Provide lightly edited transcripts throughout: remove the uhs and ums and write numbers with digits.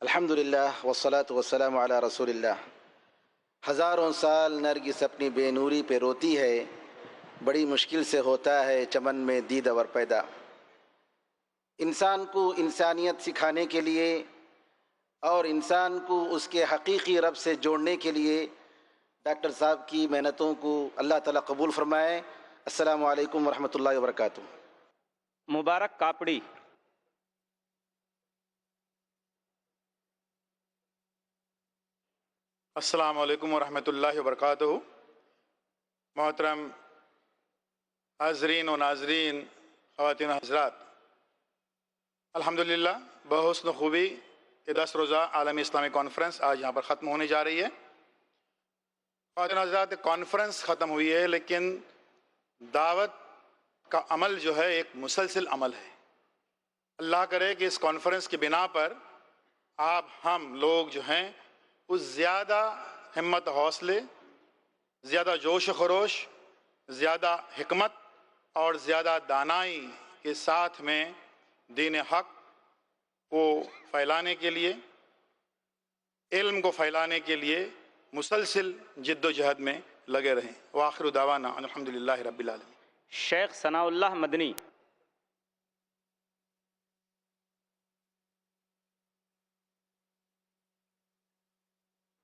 अल्हम्दुलिल्लाह वस्सलातु वस्सलामु अला रसूलिल्लाह। हज़ारों साल नरगिस अपनी बेनूरी पे रोती है, बड़ी मुश्किल से होता है चमन में दीद अवर पैदा। इंसान को इंसानियत सिखाने के लिए और इंसान को उसके हकीकी रब से जोड़ने के लिए डॉक्टर साहब की मेहनतों को अल्लाह ताला कबूल फरमाए। अस्सलामु अलैकुम वरहमतुल्लाहि वबरकातुहू। मुबारक कापड़ी। अस्सलामु अलैकुम वरहमतुल्लाहि वबरकातुहू। मोहतरम हाज़रीन व नाज़रीन, ख़वातीन हज़रात, अल्हम्दुलिल्लाह बहुस्न खूबी के 10 रोज़ा आलमी इस्लामी कॉन्फ्रेंस आज यहाँ पर ख़त्म होने जा रही है। ख़वातीन हज़रात, कॉन्फ्रेंस ख़त्म हुई है, लेकिन दावत का अमल जो है एक मुसलसिल अमल है। अल्लाह करे कि इस कॉन्फ्रेंस की बिना पर आप हम लोग जो हैं उस ज़्यादा हिम्मत हौसले, ज़्यादा जोश खरोश, ज़्यादा हिकमत और ज़्यादा दानाई के साथ में दीन हक़ को फैलाने के लिए, इल्म को फैलाने के लिए मुसलसिल जिद्दोजहद में लगे रहें। व आखिर दावाना अल्हम्दुलिल्लाहि रब्बिल आलमीन। शेख सनाउल्लाह मदनी।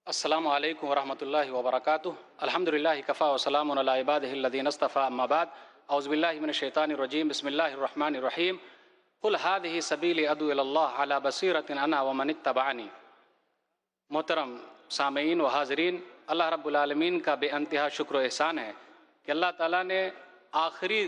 अस्सलामु अलैकुम वरहमतुल्लाहि वबरकातुहू। अल्हम्दुलिल्लाहि कफ़ा व सलामुन अला इबादिहिल्लज़ीना इस्तफ़ा, अम्मा बाद। औज़ु बिल्लाहि मिनश शैतानिर रजीम। बिस्मिल्लाहिर रहमानिर रहीम। कुल हादिही सबीली अदउ इलल्लाह अला बसीरतिन अना व मन इत्तबअनी। मोहतरम सामईन व हाज़रीन, अल्लाह रब्बुल आलमीन का बेअंतहा शुक्र व एहसान है कि अल्लाह ताला ने आखिरी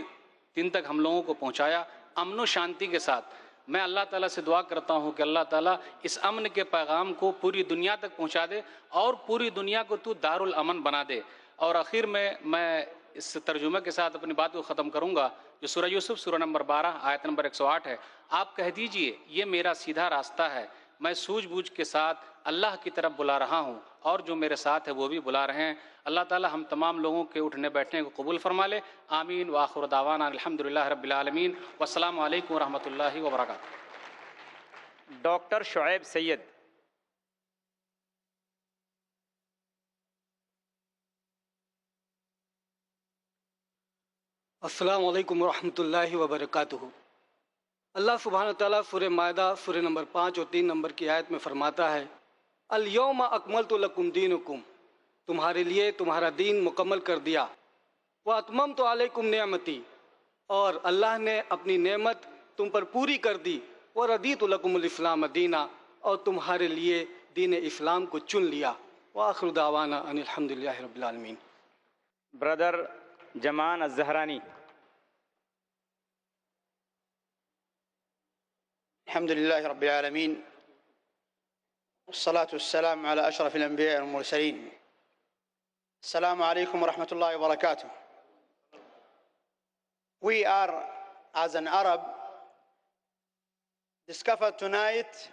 दिन तक हम लोगों को पहुँचाया अमन व शांति के साथ। मैं अल्लाह ताला से दुआ करता हूँ कि अल्लाह ताला इस अमन के पैगाम को पूरी दुनिया तक पहुँचा दे और पूरी दुनिया को तू दारुल अमन बना दे। और आखिर में मैं इस तर्जुमे के साथ अपनी बात को ख़त्म करूँगा, जो सूरह यूसुफ सूरह नंबर 12 आयत नंबर 108 है। आप कह दीजिए ये मेरा सीधा रास्ता है, मैं सूझबूझ के साथ अल्लाह की तरफ बुला रहा हूँ और जो मेरे साथ है वो भी बुला रहे हैं। अल्लाह ताला हम तमाम लोगों के उठने बैठने को कबूल फरमा ले। आमीन व आखिर दावाना अल्हम्दुलिल्लाहि रब्बिल आलमीन। वस्सलामु अलैकुम वरहमतुल्लाहि वबरकातुहू। डॉक्टर शुएब सैयद। अस्सलामु अलैकुम वरहमतुल्लाहि वबरकातुहू। अल्लाह सुब्हानहू व तआला सूरह माइदा सूरह नंबर 5 और 3 नंबर की आयत में फरमाता है, अल यौमा अकमलतु लकुम दीनुकुम, तुम्हारे लिए तुम्हारा दीन मुकम्मल कर दिया। व अतममतु अलैकुम नेमती, और अल्लाह ने अपनी नेमत तुम पर पूरी कर दी। व रदीतु लकुमुल इस्लाम दीना, और तुम्हारे लिए दीन इस्लाम को चुन लिया। व आखिर दावाना अनिल हम्दुलिल्लाहि रब्बिल आलमीन। ब्रदर जमान अज़हरानी। अल्हम्दुलिल्लाहि रब्बिल आलमीन, वस्सलातु वस्सलामु अला अशरफिल अंबिया वल मुरसलीन। अस्सलामु अलैकुम वरहमतुल्लाहि वबरकातुहू। We are, as an Arab, discovered tonight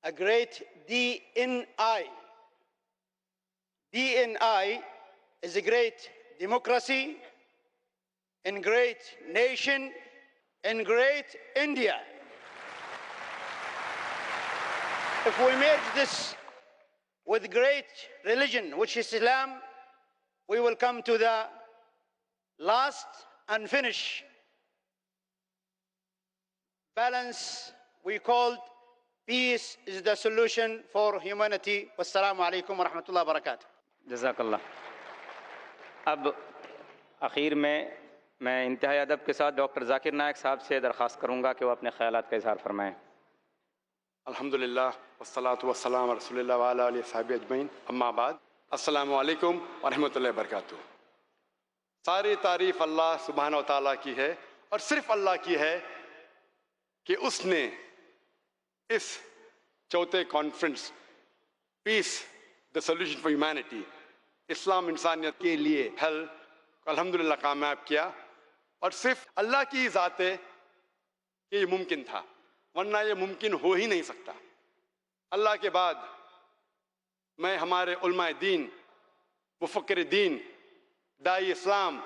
a great DNI. DNI is a great democracy in great nation in great India. If we merge this with great religion, which is Islam, we will come to the last and finish balance we called peace is the solution for humanity. Wassalamu alaikum wa rahmatullahi wa barakatuh. जज़ाकल्लाह। अब आखिर में मैं इंतहाई अदब के साथ doctor Zakir नायक साहब से दरख्वास्त करूँगा कि वो अपने ख़यालात का इज़हार फरमाएँ। अल्हम्दुलिल्लाह वस्सलातु वस्सलामु अला रसूलिल्लाह व अला आलिहि वसहबिहि अजमईन, अम्मा बाद। अस्सलामु अलैकुम व रहमतुल्लाहि व बरकातुहू। सारी तारीफ़ अल्लाह सुब्हानहू व तआला की है, और सिर्फ़ अल्लाह की है कि उसने इस चौथे conference peace the solution for humanity, इस्लाम इंसानियत के लिए हल, अल्हम्दुलिल्लाह कामयाब किया। और सिर्फ अल्लाह की ज़ात है कि ये मुमकिन था, वरना ये मुमकिन हो ही नहीं सकता। अल्लाह के बाद मैं हमारे उलमाए दीन, मुफक्किर दीन, दाई इस्लाम,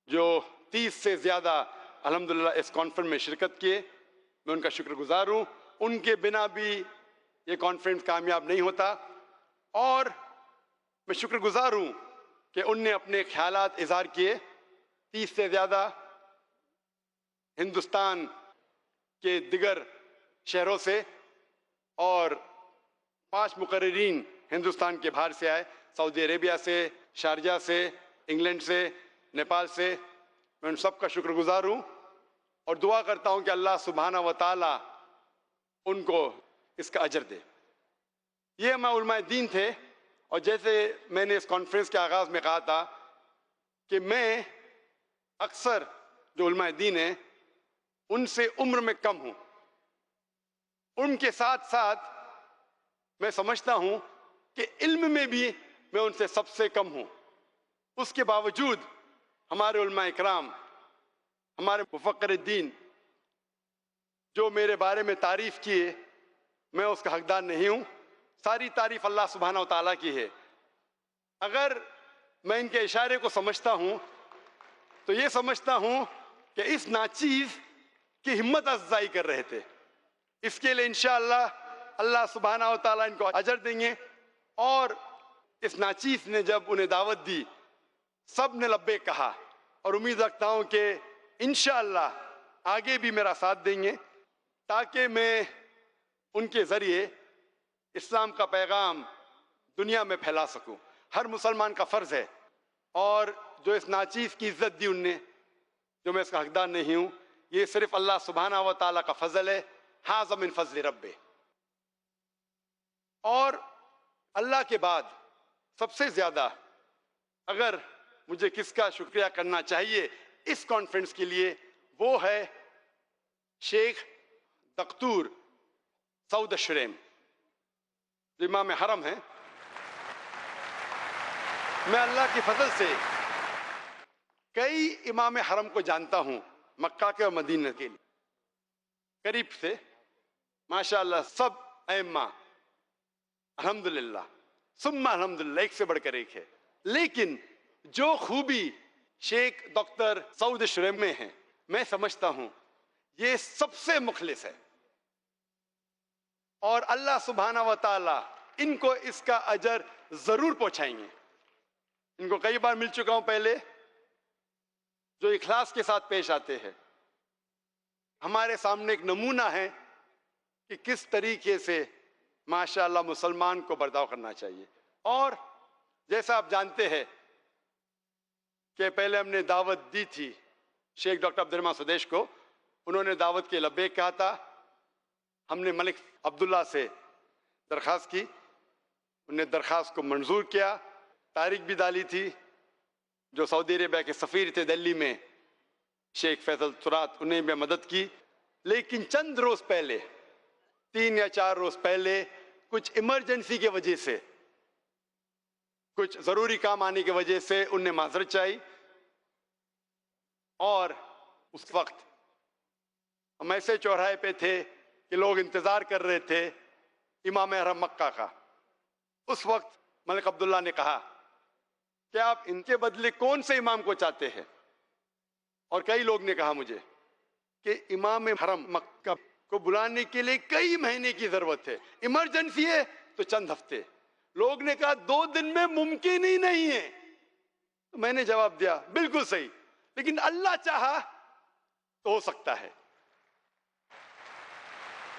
जो 30 से ज़्यादा अल्हम्दुलिल्लाह इस कॉन्फ्रेंस में शिरकत किए, मैं उनका शुक्रगुजार हूँ। उनके बिना भी ये कॉन्फ्रेंस कामयाब नहीं होता। और मैं शुक्रगुजार हूं कि उनने अपने ख्यालात इज़हार किए। 30 से ज़्यादा हिंदुस्तान के दिगर शहरों से और 5 मुकर्रिरीन हिंदुस्तान के बाहर से आए, सऊदी अरेबिया से, शारजा से, इंग्लैंड से, नेपाल से। मैं उन सब का शुक्रगुजार हूँ और दुआ करता हूँ कि अल्लाह सुब्हाना व तआला उनको इसका अजर दे। ये हमारे उलमाए दीन थे और जैसे मैंने इस कॉन्फ्रेंस के आगाज़ में कहा था कि मैं अक्सर जो उलमाए दीन हैं उनसे उम्र में कम हूँ, उनके साथ साथ मैं समझता हूँ कि इल्म में भी मैं उनसे सबसे कम हूँ। उसके बावजूद हमारे उलमाए इकराम, हमारे मुफक्किर दीन जो मेरे बारे में तारीफ किए, मैं उसका हकदार नहीं हूँ। सारी तारीफ अल्लाह सुब्हाना व तआला की है। अगर मैं इनके इशारे को समझता हूँ तो ये समझता हूँ कि इस नाचीज़ की हिम्मत अफ़ज़ाई कर रहे थे। इसके लिए इंशाअल्लाह अल्लाह सुब्हाना व तआला इनको अजर देंगे। और इस नाचीज़ ने जब उन्हें दावत दी, सब ने लब्बैक कहा और उम्मीद रखता हूँ कि इंशाअल्लाह आगे भी मेरा साथ देंगे ताकि मैं उनके ज़रिए इस्लाम का पैगाम दुनिया में फैला सकूं। हर मुसलमान का फ़र्ज़ है। और जो इस नाचीज़ की इज़्ज़त दी उनने, जो मैं इसका हकदार नहीं हूँ, ये सिर्फ अल्लाह सुब्हाना व तआला का फ़ज़ल है। हाज़ा मिन फ़ज़्ल रब्बे। और अल्लाह के बाद सबसे ज़्यादा अगर मुझे किसका शुक्रिया करना चाहिए इस कॉन्फ्रेंस के लिए, वो है शेख दख्तूर सऊद शुरैम, जो इमाम हरम है। मैं अल्लाह के फजल से कई इमाम हरम को जानता हूँ, मक्का के और मदीना के करीब से। माशाअल्लाह सब अइम्मा अल्हम्दुलिल्लाह सुम्मा अल्हम्दुलिल्लाह एक से बढ़कर एक है। लेकिन जो खूबी शेख डॉक्टर सऊद शुरैम में है, मैं समझता हूँ ये सबसे मुखलिस है। और अल्लाह सुब्हाना व तआला इनको इसका अजर जरूर पहुंचाएंगे। इनको कई बार मिल चुका हूं पहले, जो इखलास के साथ पेश आते हैं। हमारे सामने एक नमूना है कि किस तरीके से माशाअल्लाह मुसलमान को बर्ताव करना चाहिए। और जैसा आप जानते हैं कि पहले हमने दावत दी थी शेख डॉक्टर अब्दुर्रहमान सुदेश को, उन्होंने दावत के लब्बैक कहा था। हमने मलिक अब्दुल्ला से दरख्वास्त की, उन्होंने दरख्वास्त को मंजूर किया, तारीख भी डाली थी। जो सऊदी अरेबिया के सफ़ीर थे दिल्ली में, शेख फैसल तुरात, उन्हें भी मदद की। लेकिन चंद रोज़ पहले, 3 या 4 रोज़ पहले, कुछ इमरजेंसी की वजह से, कुछ ज़रूरी काम आने की वजह से उन्हें माजरत चाहिए। और उस वक्त हम ऐसे चौराहे पे थे कि लोग इंतज़ार कर रहे थे इमाम हरम मक्का का। उस वक्त मलिक अब्दुल्ला ने कहा कि आप इनके बदले कौन से इमाम को चाहते हैं। और कई लोग ने कहा मुझे कि इमाम हरम मक्का को बुलाने के लिए कई महीने की जरूरत है, इमरजेंसी है तो चंद हफ्ते। लोग ने कहा 2 दिन में मुमकिन ही नहीं है। तो मैंने जवाब दिया बिल्कुल सही, लेकिन अल्लाह चाहा तो हो सकता है।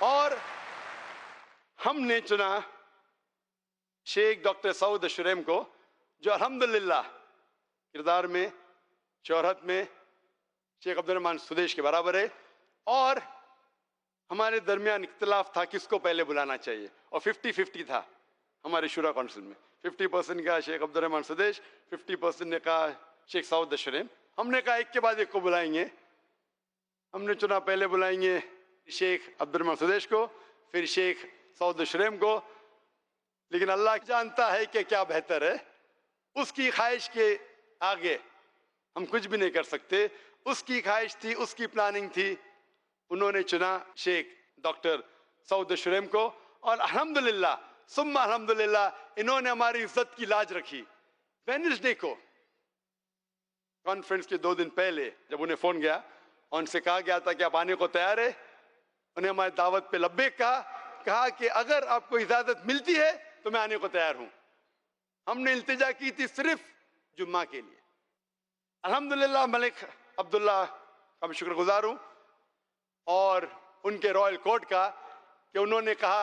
और हमने चुना शेख डॉक्टर सऊद शुरैम को, जो अल्हम्दुलिल्लाह किरदार में, शोहरत में शेख अब्दुर्रहमान सुदेश के बराबर है। और हमारे दरमियान इख्तिलाफ था किसको पहले बुलाना चाहिए, और 50-50 था हमारे शुरा काउंसिल में। 50% का शेख अब्दुर्रहमान सुदेश, 50% ने कहा शेख सऊद शुरैम। हमने कहा एक के बाद एक को बुलाएंगे। हमने चुना पहले बुलाएंगे शेख अब्दुर्रहमान सुदेश को, फिर शेख सऊद शुरैम को। लेकिन अल्लाह जानता है कि क्या बेहतर है। उसकी ख्वाहिश के आगे हम कुछ भी नहीं कर सकते। उसकी ख्वाहिश थी, उसकी प्लानिंग थी। उन्होंने चुना शेख डॉक्टर सऊद शुरैम को। और अल्हम्दुलिल्लाह सुम्मा अल्हम्दुलिल्लाह इन्होंने हमारी इज्जत की लाज रखी। वेडनेसडे को कॉन्फ्रेंस के 2 दिन पहले जब उन्हें फोन गया और उनसे कहा गया था कि आप आने को तैयार है, उन्हें हमारी दावत पे लब्बैक कहा कि अगर आपको इजाजत मिलती है तो मैं आने को तैयार हूं। हमने इल्तिजा की थी सिर्फ जुम्मा के लिए। अल्हम्दुलिल्लाह मलिक अब्दुल्ला का मैं शुक्रगुजार हूं और उनके रॉयल कोर्ट का कि उन्होंने कहा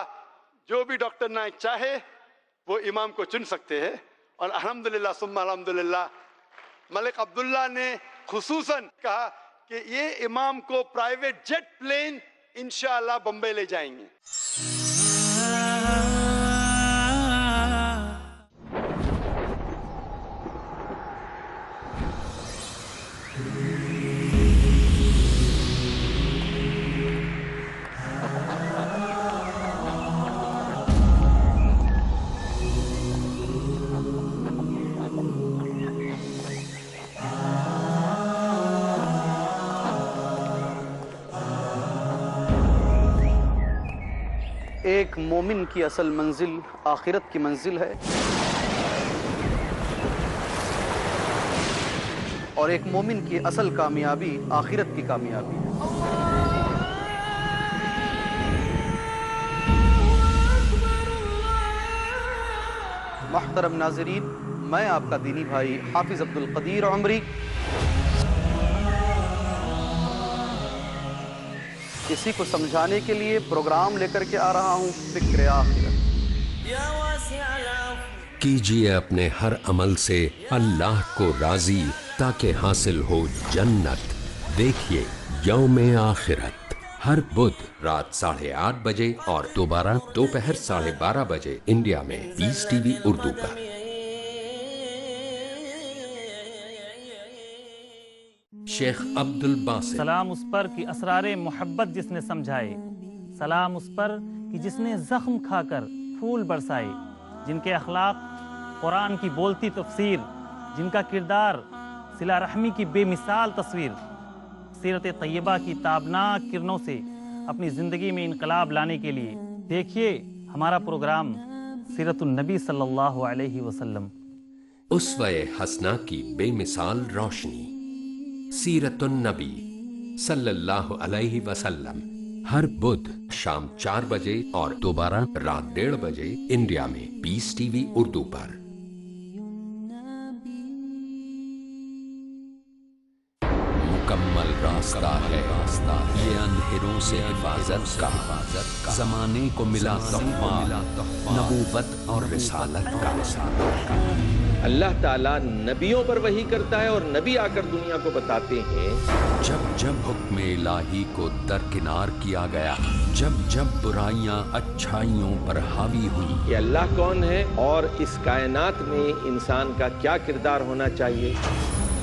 जो भी डॉक्टर नाइक चाहे वो इमाम को चुन सकते हैं। और अल्हम्दुलिल्लाह सुम्मा अल्हम्दुलिल्लाह मलिक अब्दुल्ला ने खुसूसन कहा कि ये इमाम को प्राइवेट जेट प्लेन इंशाअल्लाह बम्बई ले जाएंगे। एक मोमिन की असल मंजिल आखिरत की मंजिल है और एक मोमिन की असल कामयाबी आखिरत की कामयाबी है। मुहतरम नाज़रीन, मैं आपका दीनी भाई हाफिज अब्दुल कदीर उमरी इसी को समझाने के लिए प्रोग्राम लेकर के आ रहा हूँ फिक्र आखिरत। कीजिए अपने हर अमल से अल्लाह को राजी ताकि हासिल हो जन्नत। देखिए यौमे आखिरत हर बुध रात 8:30 बजे और दोबारा दोपहर 12:30 बजे इंडिया में पीस टीवी उर्दू पर। शेख अब्दुल बासित। सलाम उस पर कि असरारे मोहब्बत जिसने समझाए, सलाम उस पर कि जिसने जख्म खाकर फूल बरसाए, जिनके अखलाक कुरान की बोलती तफसीर, जिनका किरदार सिला रहमी की बेमिसाल तस्वीर, सीरत तैयबा की ताबनाक किरणों से अपनी ज़िंदगी में इनकलाब लाने के लिए देखिए हमारा प्रोग्राम सीरतुन नबी सल्लल्लाहु अलैहि वसल्लम। उस्वे हसना की बेमिसाल रोशनी सीरतुन नबी सल्लल्लाहु अलैहि वसल्लम हर बुध शाम 4 बजे और दोबारा रात 1:30 बजे इंडिया में पीस टीवी उर्दू पर। मुकम्मल रास्ता है ये अंधेरों से हिफाजत का, ज़माने को मिला तोहफा नबूवत और रिसालत का। अल्लाह ताला नबियों पर वही करता है और नबी आकर दुनिया को बताते हैं। जब जब हुक्म इलाही को दरकिनार किया गया, जब जब बुराइयां अच्छाइयों पर हावी हुई, कि अल्लाह कौन है और इस कायनात में इंसान का क्या किरदार होना चाहिए।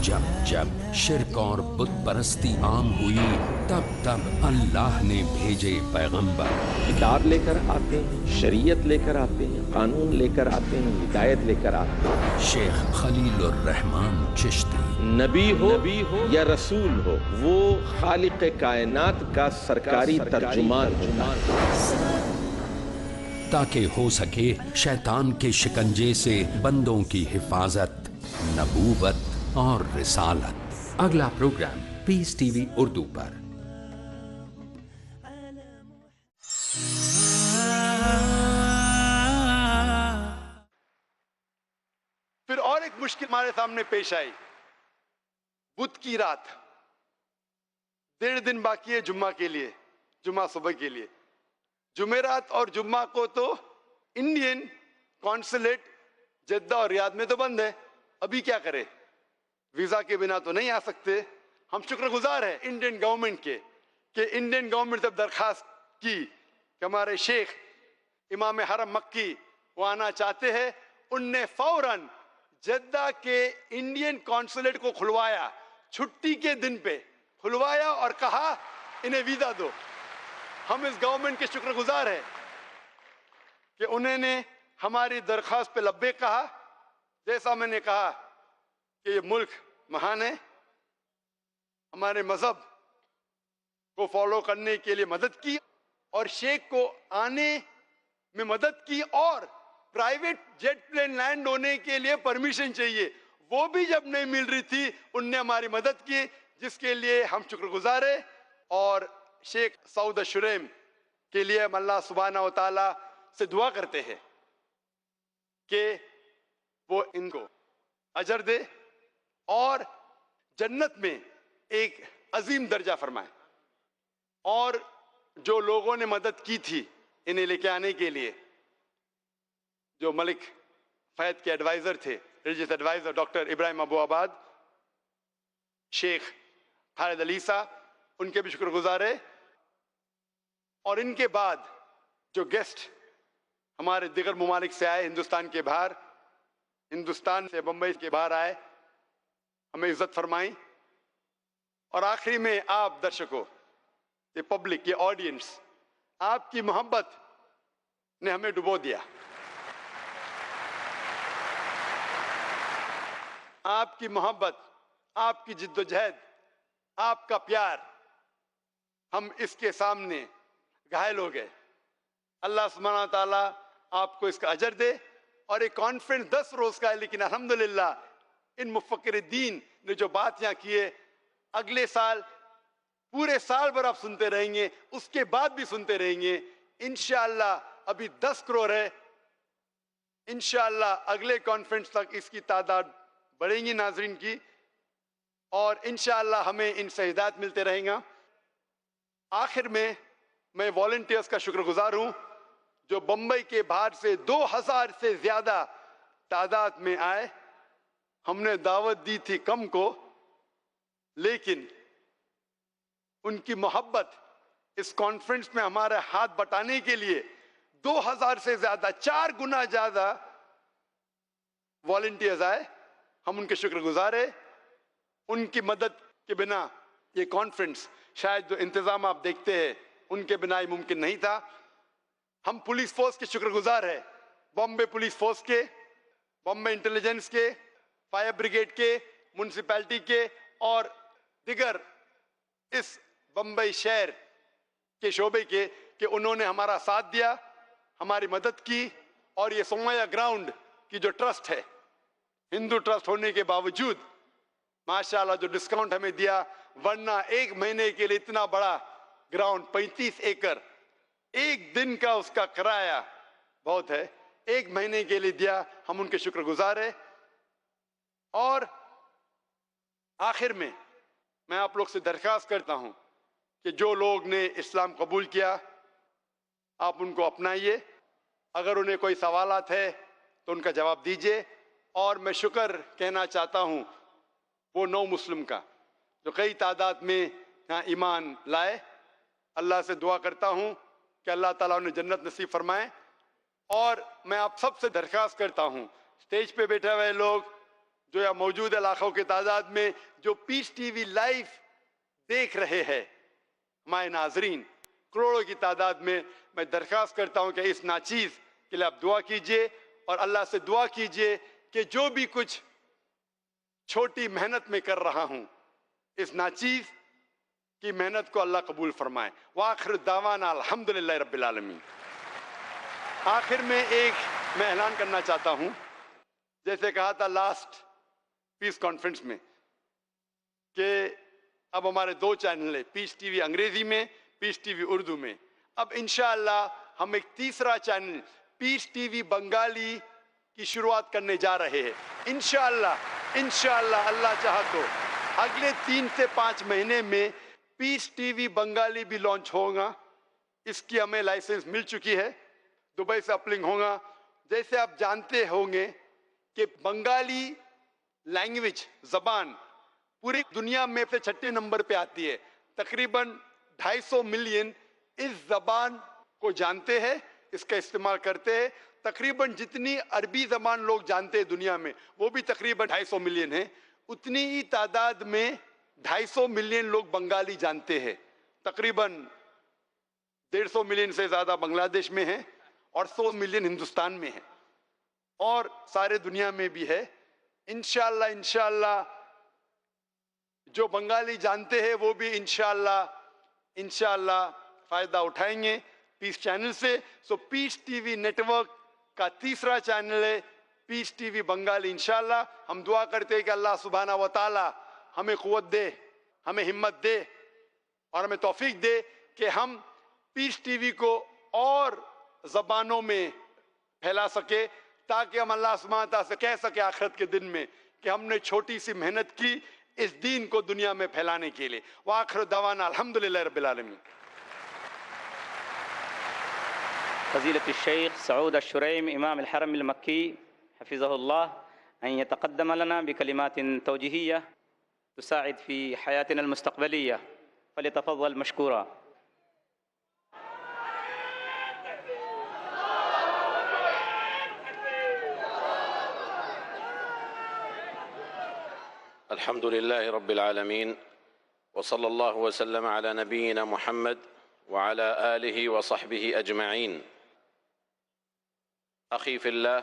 जब जब शिर्क और बुत परस्ती आम हुई, तब तब अल्लाह ने भेजे पैगंबर। किताब लेकर आते हैं, शरीयत लेकर आते हैं, कानून लेकर आते हैं, हिदायत लेकर आते हैं। शेख खलीलुर रहमान चिश्ती नबी हो या रसूल हो, वो खालिक कायनात का सरकारी तर्जुमान होता है, ताकि हो सके शैतान के शिकंजे से बंदों की हिफाजत, नबूवत और रिसालत। अगला प्रोग्राम पीस टीवी उर्दू पर। फिर और एक मुश्किल हमारे सामने पेश आई। बुध की रात 1.5 दिन बाकी है जुम्मा के लिए, जुम्मा सुबह के लिए। जुमेरात और जुम्मा को तो इंडियन कॉन्सुलेट जद्दा और रियाद में तो बंद है। अभी क्या करें, वीजा के बिना तो नहीं आ सकते। हम शुक्रगुजार हैं इंडियन गवर्नमेंट के कि इंडियन गवर्नमेंट जब दरखास्त की कि हमारे शेख इमाम हरम मक्की वो आना चाहते हैं, उनने फौरन जद्दा के इंडियन कॉन्सुलेट को खुलवाया, छुट्टी के दिन पे खुलवाया और कहा इन्हें वीजा दो। हम इस गवर्नमेंट के शुक्रगुजार हैं कि उन्होंने हमारी दरखास्त पे लब्बैक कहा। जैसा मैंने कहा कि ये मुल्क महान है, हमारे मजहब को फॉलो करने के लिए मदद की और शेख को आने में मदद की और प्राइवेट जेट प्लेन लैंड होने के लिए परमिशन चाहिए, वो भी जब नहीं मिल रही थी उनने हमारी मदद की, जिसके लिए हम शुक्रगुजार हैं। और शेख सऊद शुरैम के लिए हम अल्लाह सुब्हाना व तआला से दुआ करते हैं कि वो इनको अजर दे और जन्नत में एक अजीम दर्जा फरमाए। और जो लोगों ने मदद की थी इन्हें लेके आने के लिए, जो मलिक फैद के एडवाइजर थे, religious advisor doctor Ibrahim Abu Abad, Sheikh Khalid Ali साहब, उनके भी शुक्रगुजार है। और इनके बाद जो गेस्ट हमारे दिगर ममालिक से आए, हिंदुस्तान के बाहर, हिंदुस्तान से बम्बई के बाहर आए, हमें इज्जत फरमाई। और आखिरी में आप दर्शकों, ये पब्लिक, ये ऑडियंस, आपकी मोहब्बत ने हमें डुबो दिया। आपकी मोहब्बत, आपकी जिद्दोजहद, आपका प्यार, हम इसके सामने घायल हो गए। अल्लाह सुब्हाना ताला आपको इसका अजर दे। और एक कॉन्फ्रेंस 10 रोज का है, लेकिन अल्हम्दुलिल्लाह इन मुफक्किर दीन ने जो बात यहाँ की है, अगले साल पूरे साल भर आप सुनते रहेंगे, उसके बाद भी सुनते रहेंगे। इंशाअल्लाह अभी 10 करोड़ है, इंशाअल्लाह अगले कॉन्फ्रेंस तक इसकी तादाद बढ़ेंगी नाजरीन की, और इंशाअल्लाह हमें इनसे हिदायत मिलते रहेगा। आखिर में मैं वॉलंटियर्स का शुक्रगुजार हूं जो बंबई के बाहर से 2000 से ज्यादा तादाद में आए। हमने दावत दी थी कम को, लेकिन उनकी मोहब्बत इस कॉन्फ्रेंस में हमारे हाथ बटाने के लिए 2000 से ज्यादा, 4 गुना ज्यादा वॉलंटियर्स आए। हम उनके शुक्रगुजार है। उनकी मदद के बिना ये कॉन्फ्रेंस, शायद जो इंतजाम आप देखते हैं उनके बिना ये मुमकिन नहीं था। हम पुलिस फोर्स के शुक्रगुजार है, बॉम्बे पुलिस फोर्स के, बॉम्बे इंटेलिजेंस के, फायर ब्रिगेड के, म्युनिसिपैलिटी के और दिगर इस बंबई शहर के शोबे के, कि उन्होंने हमारा साथ दिया, हमारी मदद की। और ये सोमैया ग्राउंड की जो ट्रस्ट है, हिंदू ट्रस्ट होने के बावजूद माशाल्लाह जो डिस्काउंट हमें दिया, वरना 1 महीने के लिए इतना बड़ा ग्राउंड 35 एकड़, एक दिन का उसका किराया बहुत है, 1 महीने के लिए दिया। हम उनके शुक्रगुजार है। और आखिर में मैं आप लोग से दरख्वास्त करता हूं कि जो लोग ने इस्लाम कबूल किया, आप उनको अपनाइए। अगर उन्हें कोई सवालात है तो उनका जवाब दीजिए। और मैं शुक्र कहना चाहता हूं वो नौ मुस्लिम का जो कई तादाद में यहाँ ईमान लाए। अल्लाह से दुआ करता हूं कि अल्लाह ताला उन्हें जन्नत नसीब फरमाए। और मैं आप सबसे दरख्वास्त करता हूं, स्टेज पे बैठे हुए लोग जो या मौजूद इलाकों की तादाद में जो पीस टीवी लाइव देख रहे हैं, हमारे नाजरीन करोड़ों की तादाद में, मैं दरख्वास्त करता हूं कि इस नाचीज के लिए आप दुआ कीजिए और अल्लाह से दुआ कीजिए कि जो भी कुछ छोटी मेहनत में कर रहा हूं, इस नाचीज की मेहनत को अल्लाह कबूल फरमाए। वाखिर दावाना अल्हम्दुलिल्लाह रब्बिल आलमीन। आखिर में एक मैं ऐलान करना चाहता हूं, जैसे कहा था लास्ट पीस कॉन्फ्रेंस में कि अब हमारे 2 चैनल है, पीस टीवी अंग्रेजी में, पीस टीवी उर्दू में। अब इंशाअल्लाह हम एक तीसरा चैनल पीस टीवी बंगाली की शुरुआत करने जा रहे हैं। इंशाअल्लाह अल्लाह चाहा तो अगले 3 से 5 महीने में पीस टीवी बंगाली भी लॉन्च होगा। इसकी हमें लाइसेंस मिल चुकी है, दुबई से अपलिंग होगा। जैसे आप जानते होंगे कि बंगाली लैंग्वेज, जबान पूरी दुनिया में से 6ठे नंबर पे आती है। तकरीबन 250 मिलियन इस जबान को जानते हैं, इसका इस्तेमाल करते हैं। तकरीबन जितनी अरबी जबान लोग जानते हैं दुनिया में, वो भी तकरीबन 250 मिलियन है। उतनी ही तादाद में 250 मिलियन लोग बंगाली जानते हैं। तकरीबन 150 मिलियन से ज्यादा बांग्लादेश में है और 100 मिलियन हिंदुस्तान में है और सारे दुनिया में भी है। इंशाअल्लाह जो बंगाली जानते हैं वो भी इंशाअल्लाह फायदा उठाएंगे पीस चैनल से। सो पीस टीवी नेटवर्क का तीसरा चैनल है पीस टीवी बंगाली। इंशाअल्लाह हम दुआ करते हैं कि अल्लाह सुब्हाना व तआला हमें कुव्वत दे, हमें हिम्मत दे और हमें तौफीक दे कि हम पीस टीवी को और ज़बानों में फैला सके, ताकि हम अल्लाह सुब्हानहू व तआला से कह सके आखिरत के दिन में कि हमने छोटी सी मेहनत की इस दीन को दुनिया में फैलाने के लिए। व आखिर दवाना अल्हम्दुलिल्लाह रब्बिल आलमीन। फ़ज़ीलत शेख सऊद अश-शुरैम इमाम अल-हरम अल-मक्की हफ़िज़हुल्लाह अन यतक़द्दम लना बिकलिमातिन तौजीहिया तुसाइद फ़ी हयातिना अल-मुस्तक़बलिया फ़लियतफ़ज़्ज़ल मशकूरा। अल्हम्दुलिल्लाहि रब्बिल आलमीन व सल्लल्लाहु वसल्लम अला नबीना मुहम्मद व अला आलिहि व सहबिहि अजमईन। अखी फिल्लाह,